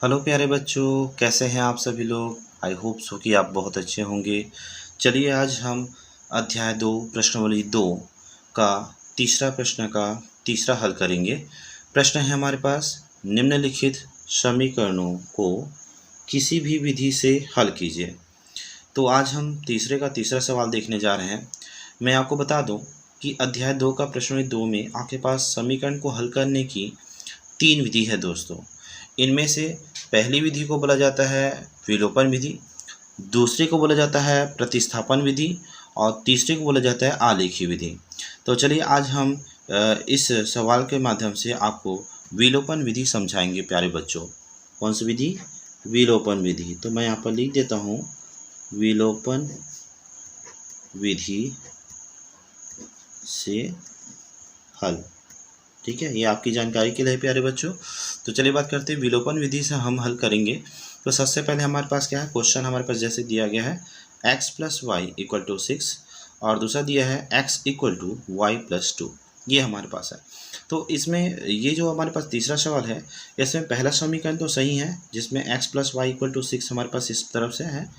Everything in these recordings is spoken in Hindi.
हेलो प्यारे बच्चों, कैसे हैं आप सभी लोग। आई होप सो कि आप बहुत अच्छे होंगे। चलिए आज हम अध्याय 2 प्रश्नावली 2 का तीसरा प्रश्न का तीसरा हल करेंगे। प्रश्न है हमारे पास, निम्नलिखित समीकरणों को किसी भी विधि से हल कीजिए। तो आज हम तीसरे का तीसरा सवाल देखने जा रहे हैं। मैं आपको बता दूं कि अध्याय 2 का प्रश्नावली 2 में आपके पास समीकरण को हल करने की 3 विधि है दोस्तों। इनमें से पहली विधि को बोला जाता है विलोपन विधि, दूसरे को बोला जाता है प्रतिस्थापन विधि और तीसरे को बोला जाता है आलेखी विधि। तो चलिए आज हम इस सवाल के माध्यम से आपको विलोपन विधि समझाएंगे प्यारे बच्चों। कौन सी विधि? विलोपन विधि। तो मैं यहाँ पर लिख देता हूँ विलोपन विधि से हल। ठीक है, ये आपकी जानकारी के लिए प्यारे बच्चों। तो चलिए बात करते हैं विलोपन विधि से हम हल करेंगे। तो सबसे पहले हमारे पास क्या है, क्वेश्चन हमारे पास जैसे दिया गया है x plus Y equal to 6 और दूसरा दिया है x equal to Y plus 2। ये हमारे पास है। तो इसमें ये जो हमारे पास तीसरा सवाल है, इसमें पहला समीकरण तो सही है जिसमें x plus Y equal to 6 हमारे पास इस तरफ से है,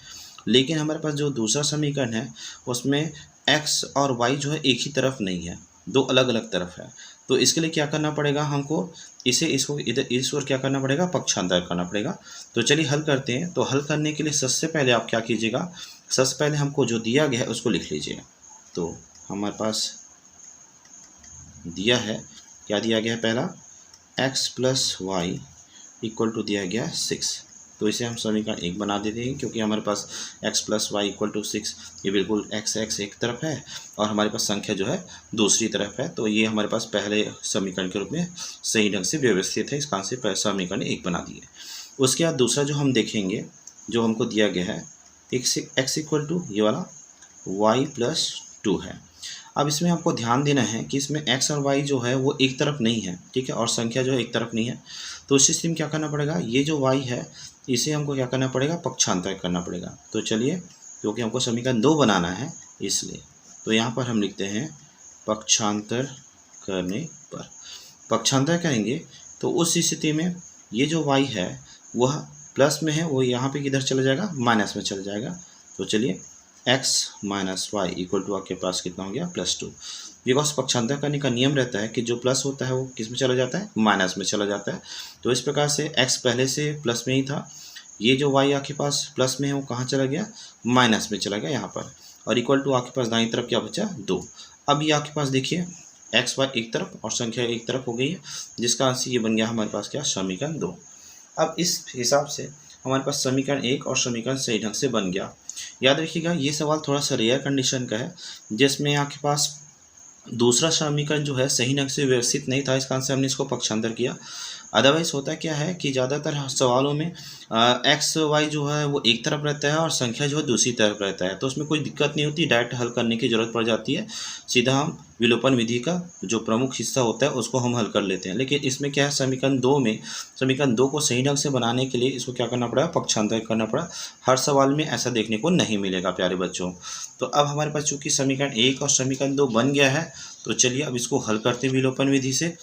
लेकिन हमारे पास जो दूसरा समीकरण है उसमें x और y जो है एक ही तरफ नहीं है, दो अलग अलग तरफ है। तो इसके लिए क्या करना पड़ेगा हमको, इसको इधर इस ओर क्या करना पड़ेगा, पक्षांतर करना पड़ेगा। तो चलिए हल करते हैं। तो हल करने के लिए सबसे पहले आप क्या कीजिएगा, सबसे पहले हमको जो दिया गया है उसको लिख लीजिए। तो हमारे पास दिया है, क्या दिया गया है, पहला x plus Y equal to दिया गया 6। तो इसे हम समीकरण 1 बना देते हैं, क्योंकि हमारे पास x plus Y equal to 6 ये बिल्कुल x एक तरफ है और हमारे पास संख्या जो है दूसरी तरफ है। तो ये हमारे पास पहले समीकरण के रूप में सही ढंग से व्यवस्थित है, इसका से समीकरण 1 बना दिए। उसके बाद दूसरा जो हम देखेंगे, जो हमको दिया गया है x इक्वल टू ये वाला y प्लस 2 है। अब इसमें आपको ध्यान देना है कि इसमें x और y जो है वो एक तरफ नहीं है, ठीक है, और संख्या जो है एक तरफ नहीं है। तो इस स्थिति में क्या करना पड़ेगा, ये जो y है इसे हमको क्या करना पड़ेगा, पक्षांतर करना पड़ेगा। तो चलिए, क्योंकि हमको समीकरण 2 बनाना है इसलिए, तो यहाँ पर हम लिखते हैं पक्षांतर करने पर। पक्षांतर करेंगे तो उस स्थिति में ये जो y है वह प्लस में है, वो यहाँ पे किधर चला जाएगा, माइनस में चला जाएगा। तो चलिए x minus Y equal to आपके पास कितना हो गया, प्लस 2। बिकॉज पक्षांतर करने का नियम रहता है कि जो प्लस होता है वो किस में चला जाता है, माइनस में चला जाता है। तो इस प्रकार से x पहले से प्लस में ही था, ये जो y आपके पास प्लस में है वो कहाँ चला गया, माइनस में चला गया यहाँ पर, और इक्वल टू आपके पास दाईं तरफ क्या बचा, 2। अब ये आपके पास देखिए x y एक तरफ और संख्या एक तरफ हो गई है, जिसका आंसर ये बन गया हमारे पास क्या, समीकरण 2। अब इस हिसाब से हमारे पास समीकरण 1 और समीकरण सही ढंग से बन गया। याद रखिएगा ये सवाल थोड़ा सा रेयर कंडीशन का है, जिसमें आपके पास दूसरा समीकरण जो है सही ढंग से व्यवस्थित नहीं था, इस कारण से हमने इसको पक्षांतर किया। अदरवाइज होता क्या है कि ज़्यादातर सवालों में एक्स वाई जो है वो एक तरफ रहता है और संख्या जो है दूसरी तरफ रहता है, तो उसमें कोई दिक्कत नहीं होती, डायरेक्ट हल करने की ज़रूरत पड़ जाती है। सीधा हम विलोपन विधि का जो प्रमुख हिस्सा होता है उसको हम हल कर लेते हैं। लेकिन इसमें क्या है, समीकरण 2 में समीकरण 2 को सही ढंग से बनाने के लिए इसको क्या करना पड़ा, पक्षांतर करना पड़ा। हर सवाल में ऐसा देखने को नहीं मिलेगा प्यारे बच्चों। तो अब हमारे पास चूँकि समीकरण 1 और समीकरण 2 बन गया है, तो चलिए अब इसको हल करते हैं विलोपन विधि से।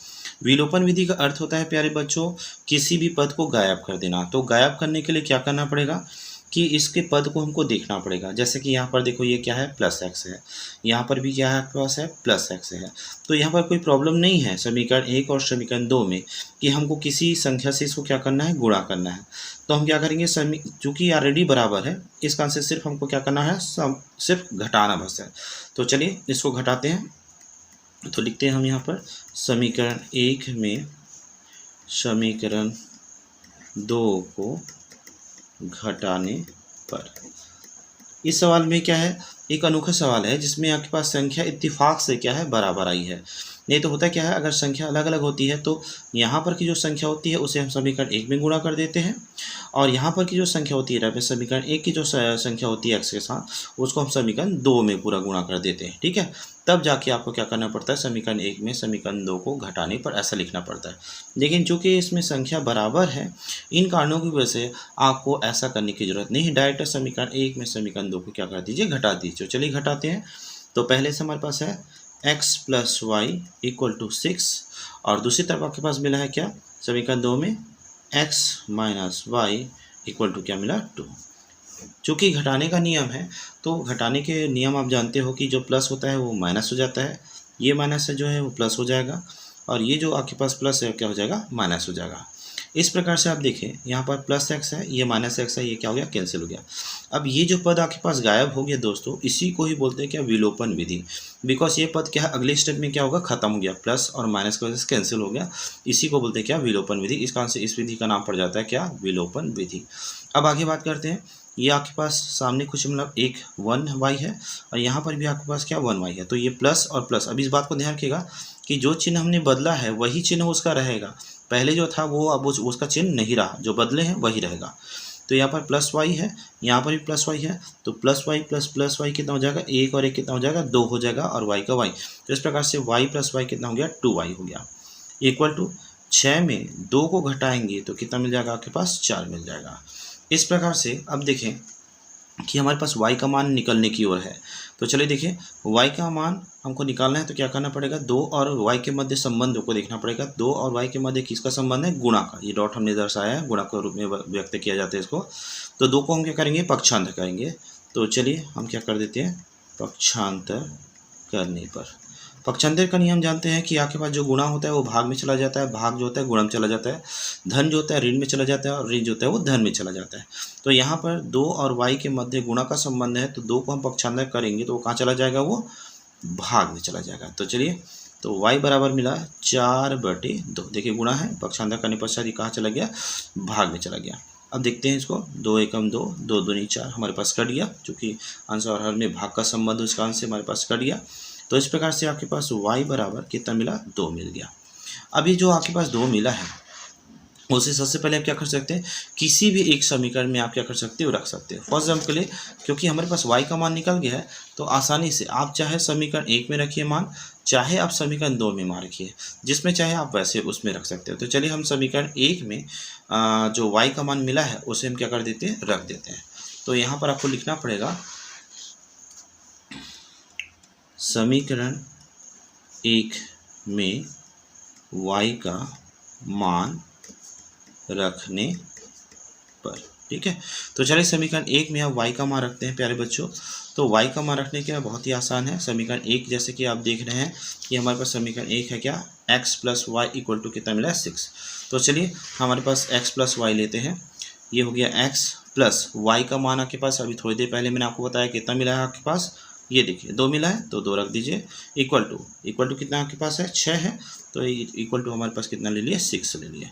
विलोपन विधि का अर्थ होता है प्यारे बच्चों किसी भी पद को गायब कर देना। तो गायब करने के लिए क्या करना पड़ेगा कि इसके पद को हमको देखना पड़ेगा। जैसे कि यहाँ पर देखो ये क्या है, प्लस x है, यहाँ पर भी क्या है आपके पास है, प्लस x है। तो यहाँ पर कोई प्रॉब्लम नहीं है समीकरण 1 और समीकरण 2 में कि हमको किसी संख्या से इसको क्या करना है, गुणा करना है। तो हम क्या करेंगे, चूँकि ऑलरेडी बराबर है, इस कारण से सिर्फ हमको क्या करना है, सिर्फ घटाना बस है। तो चलिए इसको घटाते हैं। तो लिखते हैं हम यहाँ पर समीकरण 1 में समीकरण 2 को घटाने पर। इस सवाल में क्या है, एक अनोखा सवाल है जिसमें आपके पास संख्या इत्तेफाक से क्या है, बराबर आई है। नहीं तो होता क्या है, अगर संख्या अलग अलग होती है तो यहाँ पर की जो संख्या होती है उसे हम समीकरण 1 में गुणा कर देते हैं, और यहाँ पर की जो संख्या होती है समीकरण 1 की जो संख्या होती है x के साथ, उसको हम समीकरण 2 में पूरा गुणा कर देते हैं। ठीक है, तब जाके आपको क्या करना पड़ता है, समीकरण 1 में समीकरण 2 को घटाने पर ऐसा लिखना पड़ता है। लेकिन चूँकि इसमें संख्या बराबर है, इन कारणों की वजह से आपको ऐसा करने की जरूरत नहीं है, डायरेक्ट समीकरण 1 में समीकरण 2 को क्या कर दीजिए, घटा दीजिए। चलिए घटाते हैं। तो पहले से हमारे पास है x plus Y equal to 6, और दूसरी तरफ आपके पास मिला है क्या, समीकरण 2 में x minus Y equal to क्या मिला 2। चूँकि घटाने का नियम है तो घटाने के नियम आप जानते हो कि जो प्लस होता है वो माइनस हो जाता है, ये माइनस से जो है वो प्लस हो जाएगा और ये जो आपके पास प्लस है क्या हो जाएगा माइनस हो जाएगा। इस प्रकार से आप देखें यहाँ पर प्लस एक्स है, ये माइनस एक्स है, ये क्या हो गया कैंसिल हो गया। अब ये जो पद आपके पास गायब हो गया दोस्तों, इसी को ही बोलते हैं क्या विलोपन विधि। बिकॉज ये पद क्या है अगले स्टेप में क्या होगा खत्म हो गया, प्लस और माइनस की वजह से कैंसिल हो गया, इसी को बोलते हैं क्या विलोपन विधि। इस कारण से इस विधि का नाम पड़ जाता है क्या विलोपन विधि। अब आगे बात करते हैं, ये आपके पास सामने कुछ मतलब एक 1y है और यहाँ पर भी आपके पास क्या 1y है, तो ये प्लस और प्लस। अब इस बात को ध्यान रखिएगा कि जो चिन्ह हमने बदला है वही चिन्ह उसका रहेगा, पहले जो था वो अब उसका चिन्ह नहीं रहा, जो बदले हैं वही रहेगा। तो यहाँ पर प्लस वाई है, यहाँ पर भी प्लस वाई है, तो plus Y plus plus Y कितना हो जाएगा, एक और एक कितना हो जाएगा 2 हो जाएगा और वाई का वाई। तो इस प्रकार से वाई प्लस वाई कितना हो गया 2y हो गया, इक्वल टू 6 में 2 को घटाएंगे तो कितना मिल जाएगा आपके पास 4 मिल जाएगा। इस प्रकार से अब देखें कि हमारे पास y का मान निकलने की ओर है, तो चलिए देखिए y का मान हमको निकालना है तो क्या करना पड़ेगा, 2 और y के मध्य संबंध को देखना पड़ेगा। 2 और y के मध्य किसका संबंध है, गुणा का, ये डॉट हमने दर्शाया है, गुणा के रूप में व्यक्त किया जाता है इसको। तो 2 को हम क्या करेंगे पक्षांतर करेंगे, तो चलिए हम क्या कर देते हैं पक्षांतर करने पर। पक्षांतर का नियम जानते हैं कि आपके पास जो गुणा होता है वो भाग में चला जाता है, भाग जो होता है गुणा में चला जाता है, धन जो होता है ऋण में चला जाता है और ऋण जो होता है वो धन में चला जाता है। तो यहाँ पर 2 और y के मध्य गुणा का संबंध है, तो 2 को हम पक्षांतर करेंगे तो वो कहाँ चला जाएगा, वो भाग में चला जाएगा। तो चलिए तो y बराबर मिला 4/2, देखिए गुणा है, पक्षांतर करने पश्चात ये कहाँ चला गया भाग में चला गया। अब देखते हैं इसको, 2 एकम 2, 2 दूनी 4 हमारे पास कट गया, चूँकि अंश और हर में भाग का संबंध उस कारण से हमारे पास कट गया। तो इस प्रकार से आपके पास y बराबर कितना मिला 2 मिल गया। अभी जो आपके पास 2 मिला है उसे सबसे पहले आप क्या कर सकते हैं, किसी भी एक समीकरण में आप क्या कर सकते हो रख सकते हो। फॉर एग्जाम्पल के लिए क्योंकि हमारे पास y का मान निकल गया है तो आसानी से आप चाहे समीकरण 1 में रखिए मान, चाहे आप समीकरण 2 में मान रखिए, जिसमें चाहे आप वैसे उसमें रख सकते हो। तो चलिए हम समीकरण 1 में जो y का मान मिला है उसे हम क्या कर देते हैं रख देते हैं। तो यहाँ पर आपको लिखना पड़ेगा समीकरण 1 में y का मान रखने पर, ठीक है। तो चलिए समीकरण 1 में आप y का मान रखते हैं प्यारे बच्चों। तो y का मान रखने के बहुत ही आसान है। समीकरण 1 जैसे कि आप देख रहे हैं कि हमारे पास समीकरण 1 है क्या x plus Y equal to कितना मिला है 6। तो चलिए हमारे पास x प्लस वाई लेते हैं, ये हो गया x प्लस वाई का मान आपके पास अभी थोड़ी देर पहले मैंने आपको बताया कितना मिला है आपके पास, ये देखिए 2 मिला है तो 2 रख दीजिए, इक्वल टू कितना आपके पास है 6 है, तो इक्वल टू हमारे पास कितना ले लिए 6 ले लिए।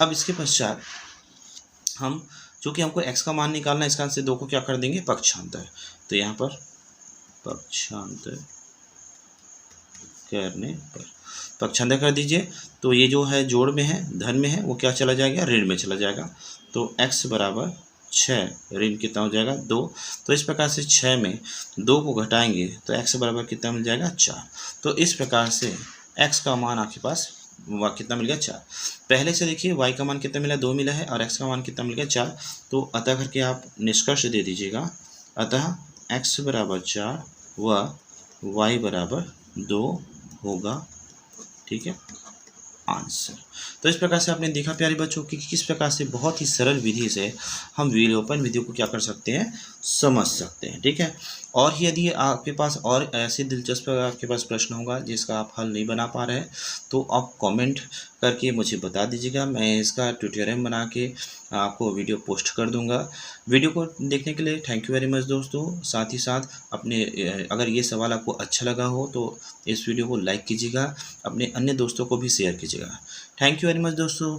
अब इसके पश्चात हम चूँकि हमको x का मान निकालना है इस कारण से 2 को क्या कर देंगे पक्षांतर, तो यहाँ पर पक्षांतर करने पर पक्षांतर कर दीजिए, तो ये जो है जोड़ में है धन में है वो क्या चला जाएगा ऋण में चला जाएगा। तो x बराबर 6 ऋण कितना हो जाएगा 2। तो इस प्रकार से 6 में 2 को घटाएंगे तो x बराबर कितना मिल जाएगा 4। तो इस प्रकार से x का मान आपके पास कितना मिल गया 4। पहले से देखिए y का मान कितना मिला 2 मिला है और x का मान कितना मिल गया 4। तो अतः करके आप निष्कर्ष दे दीजिएगा, अतः x बराबर 4 व y बराबर 2 होगा, ठीक है आंसर। तो इस प्रकार से आपने देखा प्यारे बच्चों कि किस प्रकार से बहुत ही सरल विधि से हम विलोपन विधि को क्या कर सकते हैं समझ सकते हैं, ठीक है। और यदि आपके पास और ऐसे दिलचस्प आपके पास प्रश्न होगा जिसका आप हल नहीं बना पा रहे हैं तो आप कमेंट करके मुझे बता दीजिएगा, मैं इसका ट्यूटोरियल बना के आपको वीडियो पोस्ट कर दूंगा। वीडियो को देखने के लिए थैंक यू वेरी मच दोस्तों। साथ ही साथ अपने अगर ये सवाल आपको अच्छा लगा हो तो इस वीडियो को लाइक कीजिएगा, अपने अन्य दोस्तों को भी शेयर कीजिएगा। थैंक यू वेरी मच दोस्तों।